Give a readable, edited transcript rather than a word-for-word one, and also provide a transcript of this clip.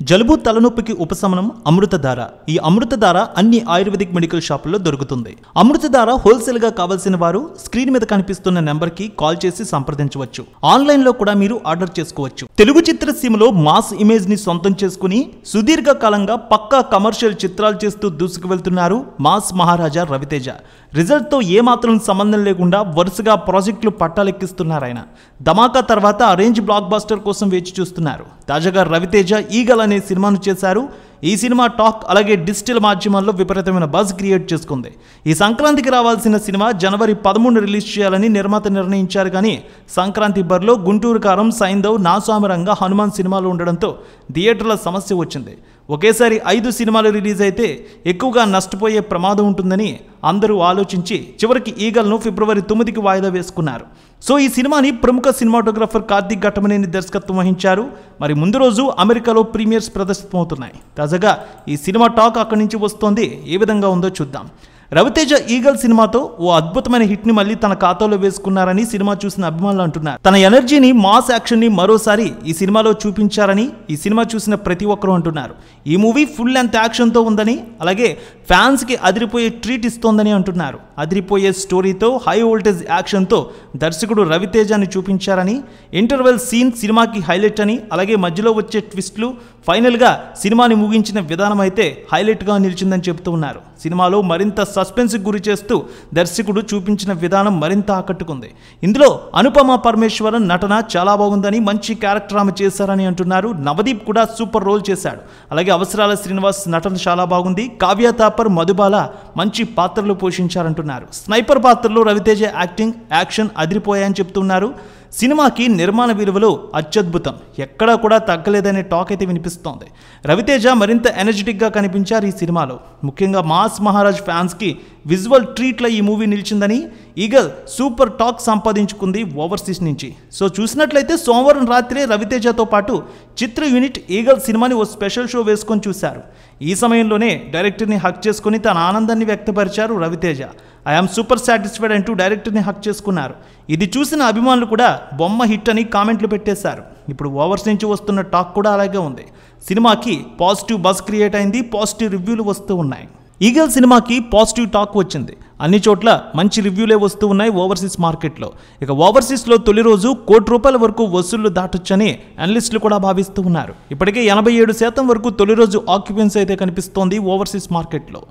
జలుబు తలనొప్పికి ఉపశమనం అమృతధార. ఈ అమృతధార అన్ని ఆయుర్వేదిక్ మెడికల్ షాపుల్లో దొరుకుతుంది. అమృతధార హోల్సేల్ గా కావాల్సిన వారు స్క్రీన్ మీద కనిపిస్తున్న నెంబర్ కి కాల్ చేసి సంప్రదించవచ్చు. ఆన్లైన్ లో కూడా మీరు ఆర్డర్ చేసుకోవచ్చు. తెలుగు చిత్రసీమలో మాస్ ఇమేజ్ ని సొంతం చేసుకుని సుదీర్ఘ కాలంగా పక్కా కమర్షియల్ చిత్రాలు చేస్తూ దూసుకు వెళ్తున్నారు మాస్ మహారాజా రవితేజ. రిజల్ట్ తో ఏమాత్రం సంబంధం లేకుండా వరుసగా ప్రాజెక్టులు పట్టాలెక్కిస్తున్నారు ఆయన. ధమాకా తర్వాత రేంజ్ బ్లాక్ బస్టర్ కోసం వేచి చూస్తున్నారు. తాజాగా రవితేజ ఈగల్ అనే సినిమాను చేశారు. ఈ సినిమా టాక్ అలాగే డిజిటల్ మాధ్యమాల్లో విపరీతమైన బజ్ క్రియేట్ చేసుకుంది. ఈ సంక్రాంతికి రావాల్సిన సినిమా జనవరి 13 రిలీజ్ చేయాలని నిర్మాత నిర్ణయించారు. కానీ సంక్రాంతి బరిలో గుంటూరు కారం, సైంధవ్, నాసామరంగ, హనుమాన్ సినిమాలు ఉండడంతో థియేటర్ల సమస్య వచ్చింది. ఒకేసారి 5 సినిమాలు రిలీజ్ అయితే ఎక్కువగా నష్టపోయే ప్రమాదం ఉంటుందని అందరూ ఆలోచించి చివరికి ఈగల్ను ఫిబ్రవరి 9కి వాయిదా వేసుకున్నారు. సో ఈ సినిమాని ప్రముఖ సినిమాటోగ్రాఫర్ కార్తిక్ ఘట్టమనేని దర్శకత్వం వహించారు. మరి ముందు రోజు అమెరికాలో ప్రీమియర్స్ ప్రదర్శితమవుతున్నాయి. తాజాగా ఈ సినిమా టాక్ అక్కడి నుంచి వస్తోంది. ఏ విధంగా ఉందో చూద్దాం. రవితేజ ఈగల్ సినిమాతో ఓ అద్భుతమైన హిట్ ని మళ్ళీ తన ఖాతాలో వేసుకున్నారని సినిమా చూసిన అభిమానులు అంటున్నారు. తన ఎనర్జీని, మాస్ యాక్షన్ ని మరోసారి ఈ సినిమాలో చూపించారని ఈ సినిమా చూసిన ప్రతి ఒక్కరూ అంటున్నారు. ఈ మూవీ ఫుల్ లెంత్ యాక్షన్ తో ఉందని, అలాగే ఫ్యాన్స్ కి అదిరిపోయే ట్రీట్ ఇస్తోందని అంటున్నారు. అదిరిపోయే స్టోరీతో, హై వోల్టేజ్ యాక్షన్ తో దర్శకుడు రవితేజని చూపించారని, ఇంటర్వెల్ సీన్ సినిమాకి హైలైట్ అని, అలాగే మధ్యలో వచ్చే ట్విస్ట్లు, ఫైనల్ గా సినిమాని ముగించిన విధానం అయితే హైలైట్ గా నిలిచిందని చెబుతూ ఉన్నారు. సినిమాలో మరింత సస్పెన్స్ గురి చేస్తూ దర్శకుడు చూపించిన విధానం మరింత ఆకట్టుకుంది. ఇందులో అనుపమ పరమేశ్వరన్ నటన చాలా బాగుందని, మంచి క్యారెక్టర్ ఆమె చేశారని అంటున్నారు. నవదీప్ కూడా సూపర్ రోల్ చేశాడు. అలాగే అవసరాల శ్రీనివాస్ నటన చాలా బాగుంది. కావ్య తాపర్, మధుబాల మంచి పాత్రలు పోషించారంటున్నారు. స్నైపర్ పాత్రలో రవితేజ యాక్షన్ అదిరిపోయాయని చెప్తున్నారు. సినిమాకి నిర్మాణ విలువలు అత్యద్భుతం, ఎక్కడా కూడా తగ్గలేదనే టాక్ అయితే వినిపిస్తోంది. రవితేజ మరింత ఎనర్జెటిక్గా కనిపించారు ఈ సినిమాలో. ముఖ్యంగా మాస్ మహారాజ్ ఫ్యాన్స్కి విజువల్ ట్రీట్ల ఈ మూవీ నిలిచిందని, ఈగల్ సూపర్ టాక్ సంపాదించుకుంది ఓవర్సీస్ నుంచి. సో చూసినట్లయితే సోమవారం రాత్రే రవితేజతో పాటు చిత్ర యూనిట్ ఈగల్ సినిమాని ఓ స్పెషల్ షో వేసుకొని చూశారు. ఈ సమయంలోనే డైరెక్టర్ని హక్ చేసుకుని తన ఆనందాన్ని వ్యక్తపరిచారు రవితేజ. ఐఆమ్ సూపర్ సాటిస్ఫైడ్ అంటూ డైరెక్టర్ని హక్ చేసుకున్నారు. ఇది చూసిన అభిమానులు కూడా బొమ్మ హిట్ అని కామెంట్లు పెట్టేశారు. ఇప్పుడు ఓవర్స్ నుంచి వస్తున్న టాక్ కూడా అలాగే ఉంది. సినిమాకి పాజిటివ్ బజ్ క్రియేట్ అయింది, పాజిటివ్ రివ్యూలు వస్తూ ఉన్నాయి. ఈగల్ సినిమాకి పాజిటివ్ టాక్ వచ్చింది. అన్ని చోట్ల మంచి రివ్యూలే వస్తూ ఉన్నాయి ఓవర్సీస్ మార్కెట్లో. ఇక ఓవర్సీస్లో తొలి రోజు ₹1 కోటి వరకు వసూళ్లు దాటొచ్చని అనలిస్టులు కూడా భావిస్తూ ఉన్నారు. ఇప్పటికే 87% వరకు తొలి రోజు ఆక్యుపెన్సీ అయితే కనిపిస్తోంది ఓవర్సీస్ మార్కెట్లో.